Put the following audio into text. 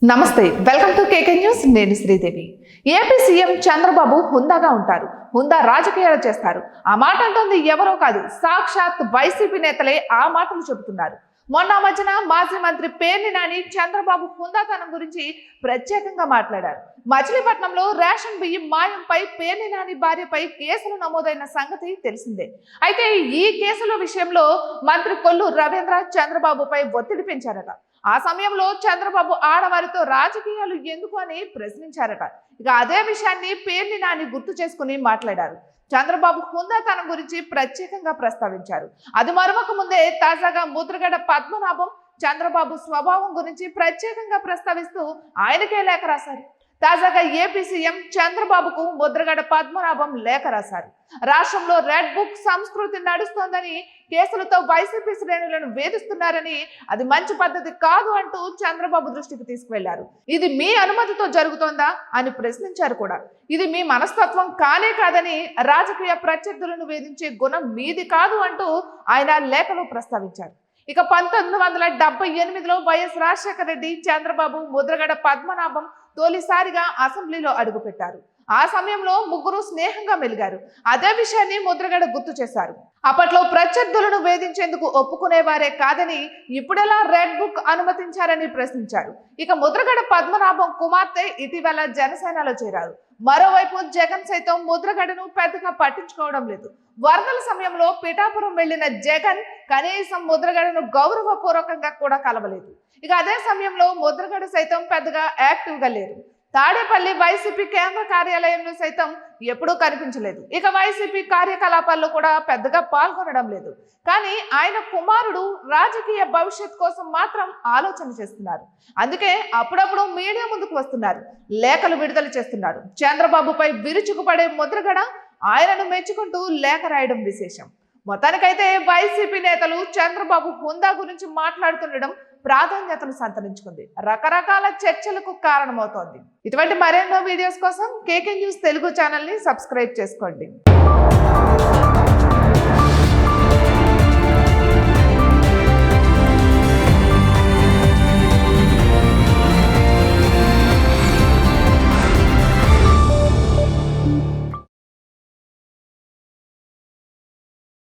నమస్తే, welcome to KK news. నేను Sridevi. AP CM Chandrababu హుందాగా ఉంటారు, హుందా రాజకీయాలు చేస్తారు. ఆ మాట అంటుంది ఎవరో కాదు, సాక్షాత్ వైసీపీ నేతలే ఆ మాటలు చెబుతున్నారు. మొన్న మధ్యన మాజీ మంత్రి పేర్ని నాని చంద్రబాబు హుందాతనం గురించి ప్రత్యేకంగా మాట్లాడారు. మచిలీపట్నంలో రేషన్ బియ్యం మాయంపై పేర్ని నాని భార్యపై కేసులు నమోదైన సంగతి తెలిసిందే. అయితే ఈ కేసుల విషయంలో మంత్రి కొల్లు రవీంద్ర చంద్రబాబుపై ఒత్తిడి పెంచారట. ఆ సమయంలో చంద్రబాబు ఆడవారితో రాజకీయాలు ఎందుకు అని ప్రశ్నించారట. ఇక అదే విషయాన్ని పేర్ని నాని గుర్తు చేసుకుని మాట్లాడారు. చంద్రబాబు హుందాతనం గురించి ప్రత్యేకంగా ప్రస్తావించారు. అది మరొక ముందే తాజాగా ముద్రగడ పద్మనాభం చంద్రబాబు స్వభావం గురించి ప్రత్యేకంగా ప్రస్తావిస్తూ ఆయనకే లేఖ రాశారు. తాజాగా ఏపీ సీఎం చంద్రబాబుకు ముద్రగడ పద్మనాభం లేఖ రాశారు. రాష్ట్రంలో రెడ్ బుక్ సంస్కృతి నడుస్తోందని, కేసులతో వైసీపీ శ్రేణులను వేధిస్తున్నారని, అది మంచి పద్ధతి కాదు అంటూ చంద్రబాబు దృష్టికి తీసుకువెళ్లారు. ఇది మీ అనుమతితో జరుగుతోందా అని ప్రశ్నించారు కూడా. ఇది మీ మనస్తత్వం కానే కాదని, రాజకీయ ప్రత్యర్థులను వేధించే గుణం మీది కాదు అంటూ ఆయన లేఖలో ప్రస్తావించారు. ఇక 1978లో వైఎస్ రాజశేఖర రెడ్డి, చంద్రబాబు, ముద్రగడ పద్మనాభం తొలిసారిగా అసెంబ్లీలో అడుగుపెట్టారు. ఆ సమయంలో ముగ్గురు స్నేహంగా మెలిగారు. అదే విషయాన్ని ముద్రగడ గుర్తు చేశారు. అప్పట్లో ప్రత్యర్థులను వేధించేందుకు ఒప్పుకునేవారే కాదని, ఇప్పుడెలా రెడ్ బుక్ అనుమతించారని ప్రశ్నించారు. ఇక ముద్రగడ పద్మనాభం కుమార్తె ఇటీవల జనసేనలో చేరారు. మరోవైపు జగన్ సైతం ముద్రగడను పెద్దగా పట్టించుకోవడం లేదు. వరదల సమయంలో పిఠాపురం వెళ్లిన జగన్ కనీసం ముద్రగడను గౌరవపూర్వకంగా కూడా కలవలేదు. ఇక అదే సమయంలో ముద్రగడ సైతం పెద్దగా యాక్టివ్ గా లేరు. తాడేపల్లి వైసీపీ కేంద్ర కార్యాలయంలో సైతం ఎప్పుడూ కనిపించలేదు. ఇక వైసీపీ కార్యకలాపాల్లో కూడా పెద్దగా పాల్గొనడం లేదు. కానీ ఆయన కుమారుడు రాజకీయ భవిష్యత్ కోసం మాత్రం ఆలోచన చేస్తున్నారు. అందుకే అప్పుడప్పుడు మీడియా ముందుకు వస్తున్నారు, లేఖలు విడుదల చేస్తున్నారు. చంద్రబాబుపై విరుచుకుపడే ముద్రగడ ఆయనను మెచ్చుకుంటూ లేఖ రాయడం విశేషం. మొత్తానికైతే వైసీపీ నేతలు చంద్రబాబు హుందా గురించి మాట్లాడుతుండడం ప్రాధాన్యతను సంతరించుకుంది, రకరకాల చర్చలకు కారణమవుతోంది. ఇటువంటి మరెన్నో వీడియోస్ కోసం కేకే న్యూస్ తెలుగు ఛానల్ ని సబ్స్క్రైబ్ చేసుకోండి.